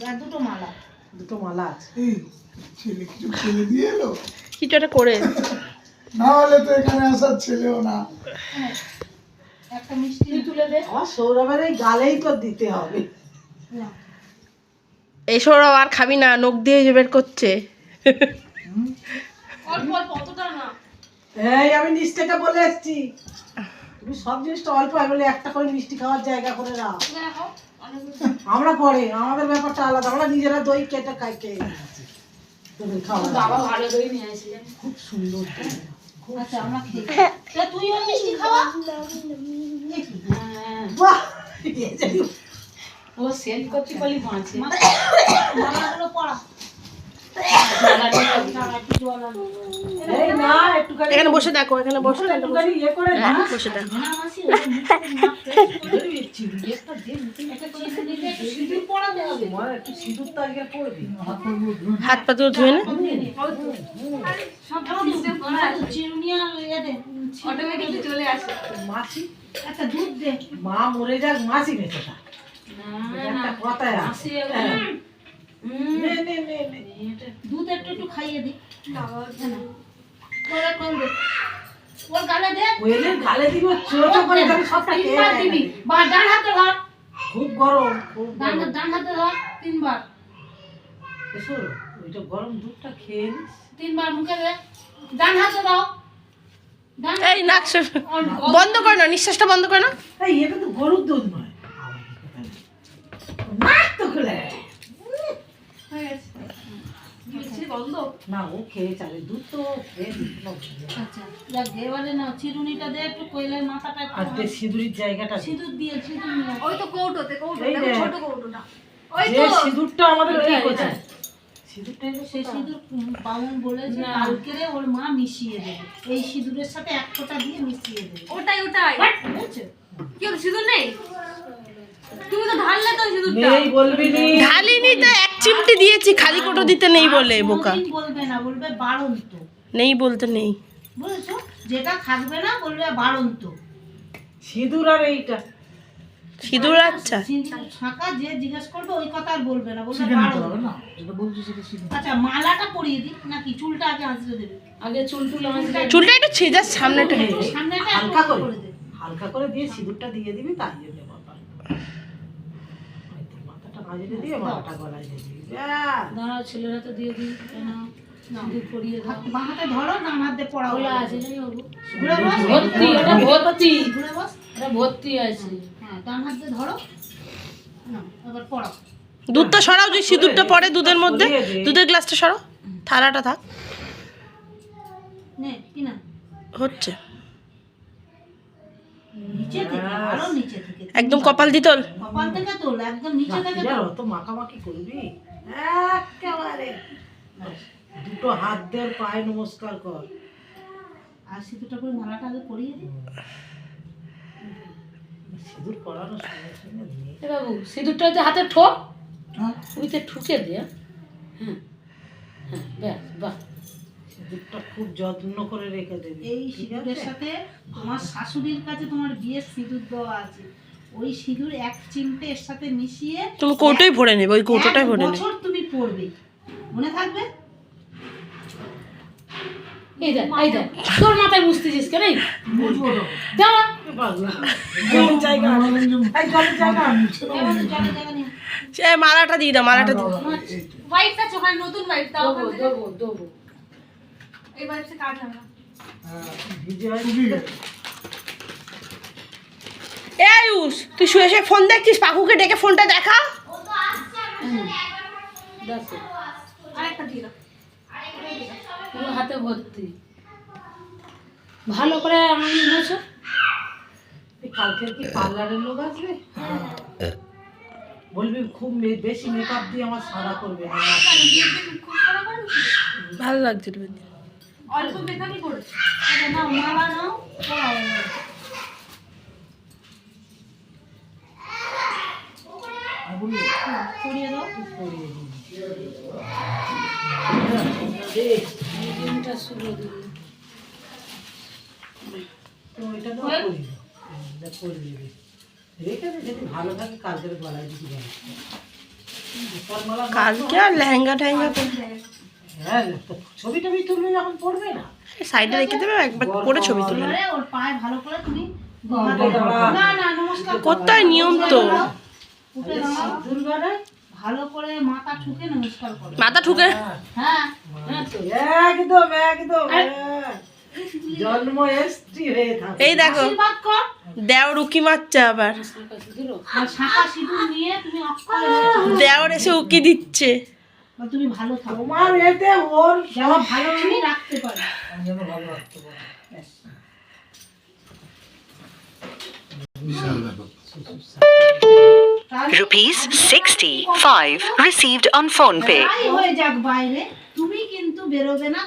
আর দুটো মালা আছে। এই ছেলে কিছু ফেলে দিয়ে এলো, কিছু একটা করে না হলে তো এখানে আসার ছেলেও না। একটা মিষ্টি তুলে দে। আমার সৌরভের এই গালেই তো দিতে হবে। এই সৌরভ আর খাবি না, নখ দিয়ে যে বের করছে। অল্প অল্প, অতটা না। এই আমি নিশ্চয়টা বলে এসছি, তুমি সব জিনিসটা অল্প হয় বলে একটা করে মিষ্টি খাওয়ার জায়গা করে নাও। আমরা পরে আমাদের ব্যাপারটা আলাদা, আমরা নিজেরা দই কেটে খাই খেয়ে নিচ্ছি। তুমি খাও, বাবা ভালো দই নিয়ে আসলেন, খুব সুন্দর দই। আচ্ছা আমরা খেয়ে তুই ওর মিষ্টি খাওয়া। বাহ, ও সেন্ড করতে পারি বাঁচে মালাগুলো পড়া। এই না একটুখানি এখানে বসে দেখো, এখানে বসে একটুখানি ইয়ে করে না। বসে দেখো। তোমার একটু সিঁদুর তো আজকে পড়বি। হাত পা ধুয়ে ধুয়ে নে। চলে আসে। মাসি একটা দুধ দে। মা মরে যাক, মাসি বেঁচে থাক, একটা কথায় আছে। নে নে নে নে। দুধ একটু একটু খাইয়ে দি। ওর গালে দে। ওয়েলের গালে দিব, ছোট করে আমি সবটা খেয়ে তিনবার দিবি। বা ডান হাতে ধর, খুব গরম, খুব ডান গরম। ডান হাতে ধর তিনবার। এসো, ওইটা গরম দুধটা খেয়ে নিস। তিনবার মুখে দে। ডান হাতে দাও। ডান এই নাক বন্ধ করে না, নিঃশ্বাসটা বন্ধ করে না। এই এটা তো গরুর দুধ নয়, নাক তো খুলে। হয়ে গেছে। মিষ্টি বন্ধ। না ও খেয়ে চালে, দুধ তো খেয়ে দিল। আচ্ছা দেখ এবারে না চিরুনিটা দে একটু, কোয়েলের মাথাটা আর একটু যে সিঁদুরের জায়গাটা দে। সিঁদুর দিয়ে সিঁদুর নিয়ে আয়। ওই তো কৌটোতে এই দেখো দেখ। ছোট কৌটোটা ওই যে তো সিঁদুরটা আমাদের ওই কোথায়, সিঁদুরটা এলো সেই সিঁদুর বামুন বলেছে কালকে রে ওর মা মিশিয়ে দেবে, এই সিঁদুরের সাথে এক ফোঁটা দিয়ে মিশিয়ে দেবে। ওটাই ওটাই বুঝছো? কি হলো সিঁদুর নেই তুমি তো ঢাললে তো সিঁদুরটা নেই বলবি নি। ঢালিনি তো, এক চিমটি দিয়েছি, খালি কোটো দিতে নেই বলে বোকা। কোনোদিন বলবে না, বলবে বাড়ন্ত। নেই বলতে নেই। বুঝেছো? যেটা থাকবে না বলবে বাড়ন্ত। সিঁদুর আর এইটা সিঁদুর আচ্ছা সিঁদুর ছাকা যে জিজ্ঞেস করবে ওই কথা আর বলবে না, বলবে শিখে নিতে বাড়ন্ত। হবে না, যেটা বলছি সেটা শিখে। আচ্ছা মালাটা পরিয়ে দিই নাকি চুলটা আগে আঁচড়ে দেবে? আগে চুল চুলটা একটু ছিঁড়ে সামনেটা হয়ে যায়। সামনেটা হালকা করে করে দে। হালকা করে দিয়ে সিঁদুরটা দিয়ে দিবি, তাই জন্য বাবা মাথাটা মাঝে দিয়ে মাথাটা গলায় দিয়ে দিবি। ব্যাস। দাঁড়াও ছেলেরা তো দিয়ে দিই। সিঁদুর পরিয়ে দাও। বাঁ হাতে ধরো, ডান হাতে পড়াও। আছে জানি বাবু ঘুরে বস। ভর্তি ওটা ভর্তি ঘুরে বস। এটা ভর্তি আছে হ্যাঁ ডান হাতে ধরো। না এবার পড়াও। দুধটা সরাও, যে সিঁদুরটা পড়ে দুধের মধ্যে, দুধের গ্লাসটা সরাও, থালাটা থাক। নে কি না হচ্ছে নিচে থেকে, আরো নিচে থেকে। একদম কপাল দিতল। কপাল থেকে তোল, একদম নিচে থেকে বাকিরা তোল। অত মাখামাখি করবি একেবারে, দুটো হাত দিয়ে ওর পায়ে নমস্কার কর। আর সিঁদুরটা করে মালাটা আগে পরিয়ে দিই। সিঁদুর পরানোর সঙ্গে সঙ্গে দিয়ে এ বাবু সিঁদুরটা যে হাতে ঠোক হ্যাঁ, ওইতে ঠুকে দে হ্যাঁ হ্যাঁ ব্যাস বাহ সিঁদুরটা খুব যত্ন করে রেখে দেবে। এই সিঁদুরের সাথে তোমার শাশুড়ির কাছে তোমার বিয়ের সিঁদুর দেওয়া আছে, ওই সিঁদুর এক চিমটে এর সাথে মিশিয়ে তুমি কৌটোই ভরে নেবে, ওই কৌটোটাই ভরে নেবে। বছর তুমি পড়বে, মনে থাকবে। এই দেখ এই দেখ তোর মাথায় বুঝতেছিস কেন এই বুঝবো তো। দেওয়া পাগলা জলের জায়গা আছে। এই জলের জায়গা আছে। এবার তো জলের জায়গা নিয়ে সে মালাটা দিয়ে দাও, মালাটা দিয়ে দাও। হোয়াইটটা চোখায় নতুন হোয়াইট দাও দেবো দেবো এই হোয়াইটটা কাট না হ্যাঁ, ভিজে হয়। খুবই এ আয়ুষ, তুই শুয়ে শুয়ে ফোন দেখছিস, পাকুকে ডেকে ফোনটা দেখা। দেখো আরেকটা দিয়ে দাও। পুরো হাতে ভর্তি ভালো করে আমি এনেছো এই কালকের কি পার্লারের লোক আসবে? বলবি খুব বেশি মেকআপ দিয়ে আমার সাদা করবে না। ভালো লাগছে রে। অল্প মেকআপই করেছি আচ্ছা নাও মালা নাও, পড়াও। পরিয়ে দাও। দিনটা শুরু দিবি তো ওইটা তো করি করে দিবি, রেখে দে, যদি ভালো থাকে কালকের গলায় দিবি। কালকে আর লেহেঙ্গা টেহেঙ্গা হ্যাঁ ছবি টবি তুললে যখন পড়বে না সাইডে রেখে দেবে, একবার করে ছবি তুলে নেবে। এবারে ওর পায়ে ভালো করে তুমি দাঁড়া। না না নমস্কার করো। কোথায় নিয়ম তো? উঠে দাঁড়াও, দুর্গারে ভালো করে মাথা ঠুকে নমস্কার করো। মাথা ঠুকে হ্যাঁ একদম একদম জন্ম এসটি হয়ে থাকে এই দেখো আশীর্বাদ কর। দেওর উকি মারছে আবার, আর শাঁখা সিঁদুর নিয়ে তুমি অক্ষয় দেওর এসে উকি দিচ্ছে। তুমি ভালো থাকো, তোমার এতে ওর যেন ভালো আমি রাখতে পারি। আমি যেন ভালো রাখতে পারি। তাহলে Rupees 65 received on PhonePe. যাই হয়ে যাক বাইরে, তুমি কিন্তু বেরোবে না।